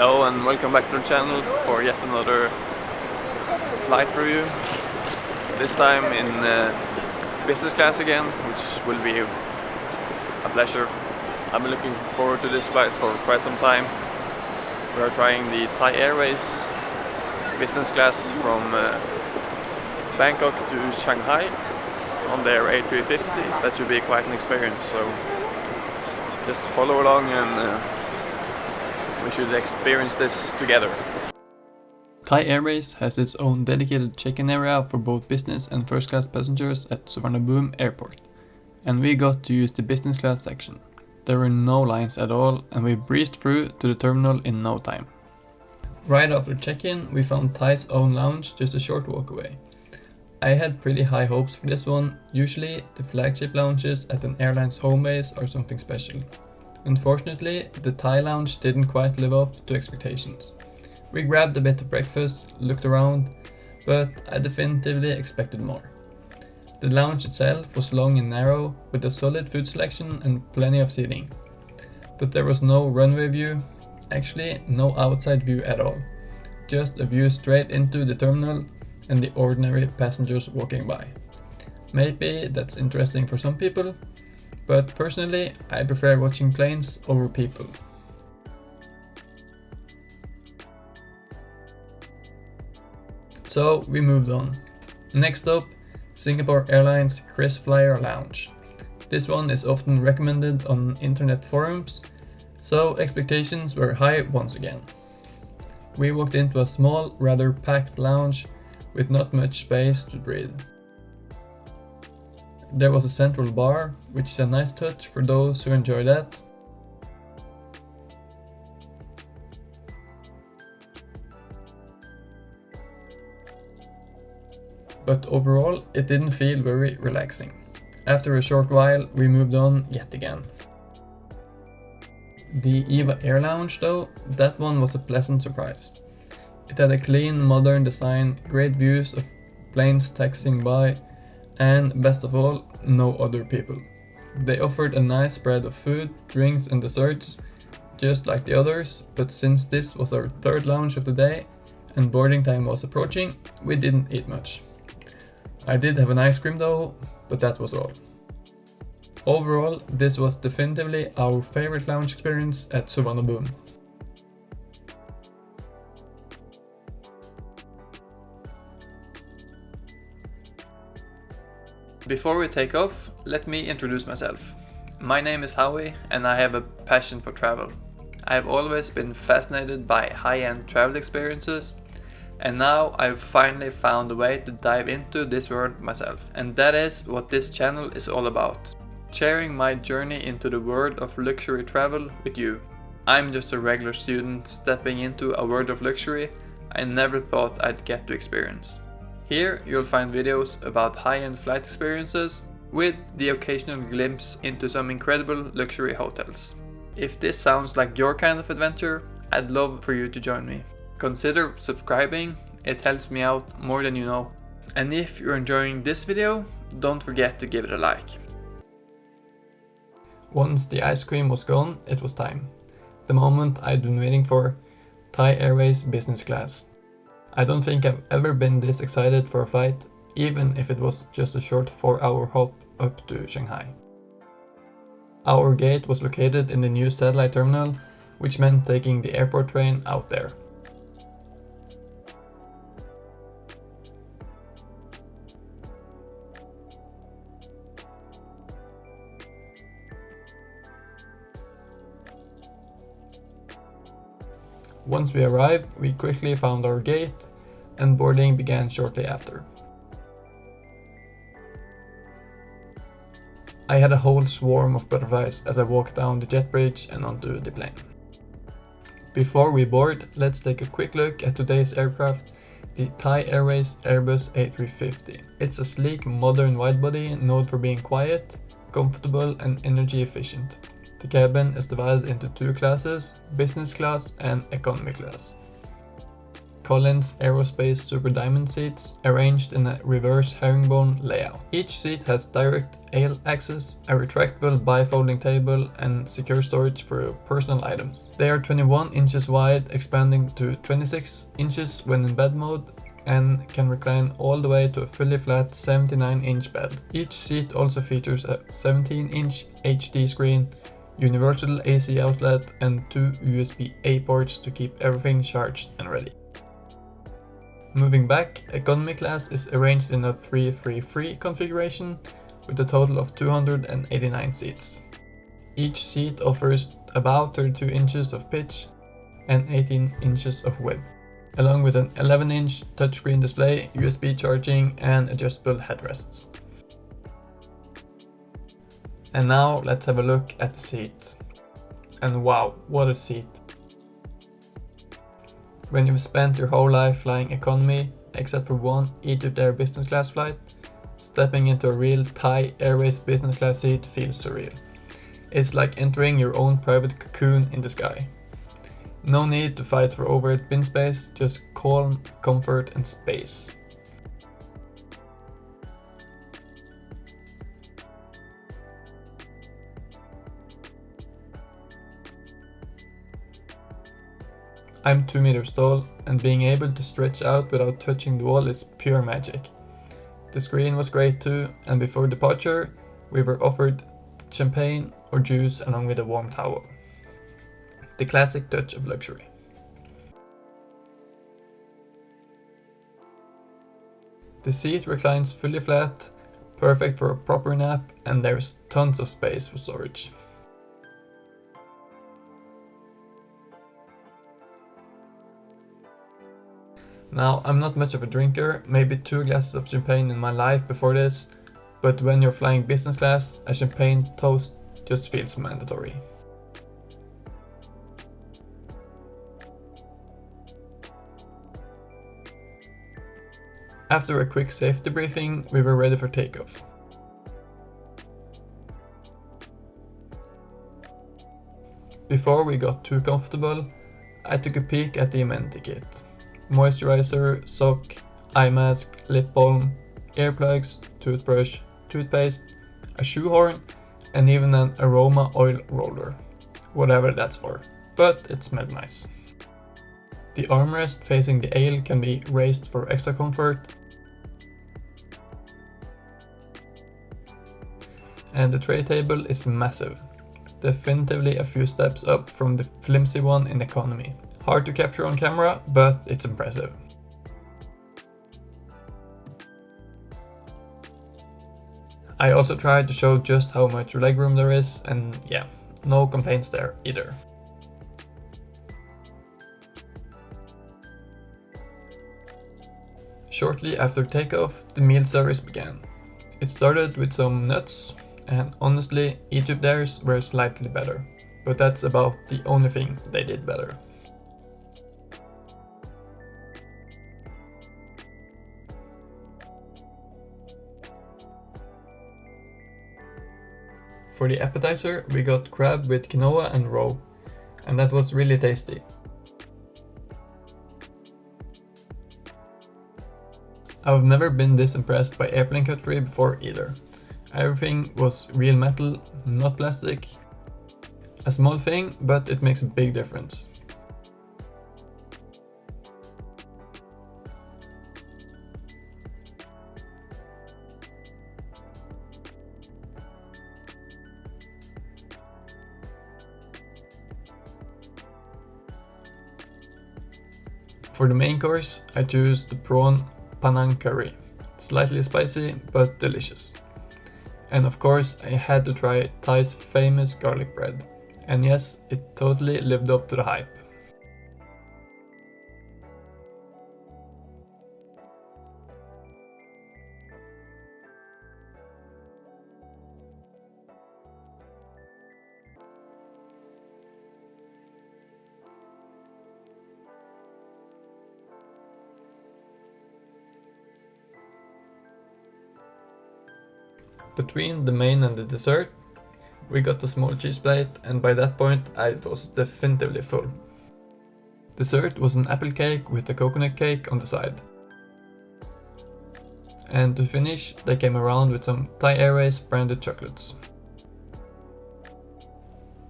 Hello and welcome back to the channel for yet another flight review. This time in business class again, which will be a pleasure. I've been looking forward to this flight for quite some time. We are trying the Thai Airways business class from Bangkok to Shanghai on their A350. That should be quite an experience, so just follow along and we should experience this together. Thai Airways has its own dedicated check-in area for both business and first class passengers at Suvarnabhumi Airport, and we got to use the business class section. There were no lines at all and we breezed through to the terminal in no time. Right after check-in we found Thai's own lounge just a short walk away. I had pretty high hopes for this one. Usually the flagship lounges at an airline's home base are something special. Unfortunately, the Thai lounge didn't quite live up to expectations. We grabbed a bit of breakfast, looked around, but I definitively expected more. The lounge itself was long and narrow, with a solid food selection and plenty of seating. But there was no runway view, actually no outside view at all. Just a view straight into the terminal and the ordinary passengers walking by. Maybe that's interesting for some people, but personally I prefer watching planes over people. So we moved on. Next up, Singapore Airlines KrisFlyer Lounge. This one is often recommended on internet forums, so expectations were high once again. We walked into a small, rather packed lounge with not much space to breathe. There was a central bar, which is a nice touch for those who enjoy that. But overall, it didn't feel very relaxing. After a short while, we moved on yet again. The Eva Air lounge though, that one was a pleasant surprise. It had a clean, modern design, great views of planes taxiing by, and best of all, no other people. They offered a nice spread of food, drinks and desserts, just like the others, but since this was our third lounge of the day and boarding time was approaching, we didn't eat much. I did have an ice cream though, but that was all. Overall, this was definitively our favorite lounge experience at Suvarnabhumi. Before we take off, let me introduce myself. My name is Howie and I have a passion for travel. I have always been fascinated by high-end travel experiences, and now I've finally found a way to dive into this world myself. And that is what this channel is all about. Sharing my journey into the world of luxury travel with you. I'm just a regular student stepping into a world of luxury I never thought I'd get to experience. Here you'll find videos about high-end flight experiences with the occasional glimpse into some incredible luxury hotels. If this sounds like your kind of adventure, I'd love for you to join me. Consider subscribing, it helps me out more than you know. And if you're enjoying this video, don't forget to give it a like. Once the ice cream was gone, it was time. The moment I'd been waiting for, Thai Airways business class. I don't think I've ever been this excited for a flight, even if it was just a short 4-hour hop up to Shanghai. Our gate was located in the new satellite terminal, which meant taking the airport train out there. Once we arrived, we quickly found our gate, and boarding began shortly after. I had a whole swarm of butterflies as I walked down the jet bridge and onto the plane. Before we board, let's take a quick look at today's aircraft, the Thai Airways Airbus A350. It's a sleek, modern widebody known for being quiet, comfortable and energy efficient. The cabin is divided into two classes, business class and economy class. Collins Aerospace Super Diamond seats arranged in a reverse herringbone layout. Each seat has direct aisle access, a retractable bifolding table, and secure storage for your personal items. They are 21 inches wide, expanding to 26 inches when in bed mode, and can recline all the way to a fully flat 79-inch bed. Each seat also features a 17-inch HD screen, universal AC outlet, and 2 USB-A ports to keep everything charged and ready. Moving back, economy class is arranged in a 333 configuration with a total of 289 seats. Each seat offers about 32 inches of pitch and 18 inches of width, along with an 11-inch touchscreen display, USB charging, and adjustable headrests. And now let's have a look at the seat. And wow, what a seat! When you've spent your whole life flying economy, except for one Egypt Air business class flight, stepping into a real Thai Airways business class seat feels surreal. It's like entering your own private cocoon in the sky. No need to fight for overhead bin space, just calm, comfort, and space. I'm 2 meters tall, and being able to stretch out without touching the wall is pure magic. The screen was great too, and before departure, we were offered champagne or juice along with a warm towel. The classic touch of luxury. The seat reclines fully flat, perfect for a proper nap, and there's tons of space for storage. Now, I'm not much of a drinker, maybe 2 glasses of champagne in my life before this, but when you're flying business class, a champagne toast just feels mandatory. After a quick safety briefing, we were ready for takeoff. Before we got too comfortable, I took a peek at the Amenity kit. Moisturizer, sock, eye mask, lip balm, earplugs, toothbrush, toothpaste, a shoehorn, and even an aroma oil roller. Whatever that's for, but it smelled nice. The armrest facing the aisle can be raised for extra comfort, and the tray table is massive, definitively a few steps up from the flimsy one in economy. Hard to capture on camera, but it's impressive. I also tried to show just how much legroom there is, and yeah, no complaints there either. Shortly after takeoff, the meal service began. It started with some nuts, and honestly, Egypt Airs were slightly better, but that's about the only thing they did better. For the appetizer, we got crab with quinoa and roe, and that was really tasty. I've never been this impressed by airplane cutlery before either. Everything was real metal, not plastic. A small thing, but it makes a big difference. For the main course, I chose the prawn Panang curry. Slightly spicy, but delicious. And of course, I had to try Thai's famous garlic bread. And yes, it totally lived up to the hype. Between the main and the dessert, we got a small cheese plate, and by that point I was definitively full. Dessert was an apple cake with a coconut cake on the side. And to finish, they came around with some Thai Airways branded chocolates.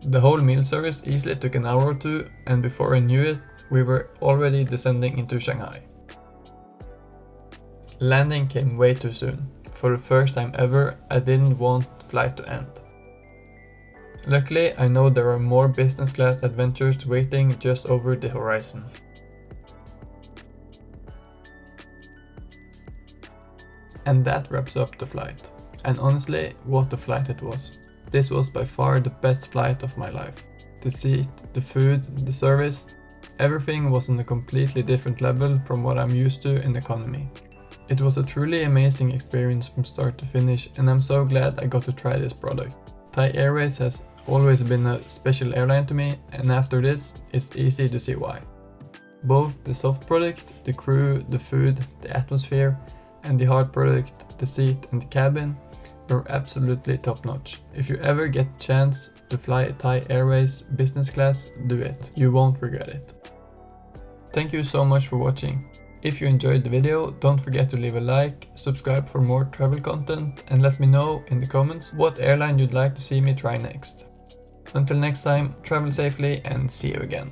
The whole meal service easily took an hour or two, and before I knew it, we were already descending into Shanghai. Landing came way too soon. For the first time ever, I didn't want the flight to end. Luckily, I know there are more business class adventures waiting just over the horizon. And that wraps up the flight. And honestly, what a flight it was. This was by far the best flight of my life. The seat, the food, the service, everything was on a completely different level from what I'm used to in economy. It was a truly amazing experience from start to finish, and I'm so glad I got to try this product. Thai Airways has always been a special airline to me, and after this, it's easy to see why. Both the soft product, the crew, the food, the atmosphere, and the hard product, the seat and the cabin, were absolutely top notch. If you ever get a chance to fly Thai Airways business class, do it. You won't regret it. Thank you so much for watching. If you enjoyed the video, don't forget to leave a like, subscribe for more travel content, and let me know in the comments what airline you'd like to see me try next. Until next time, travel safely and see you again.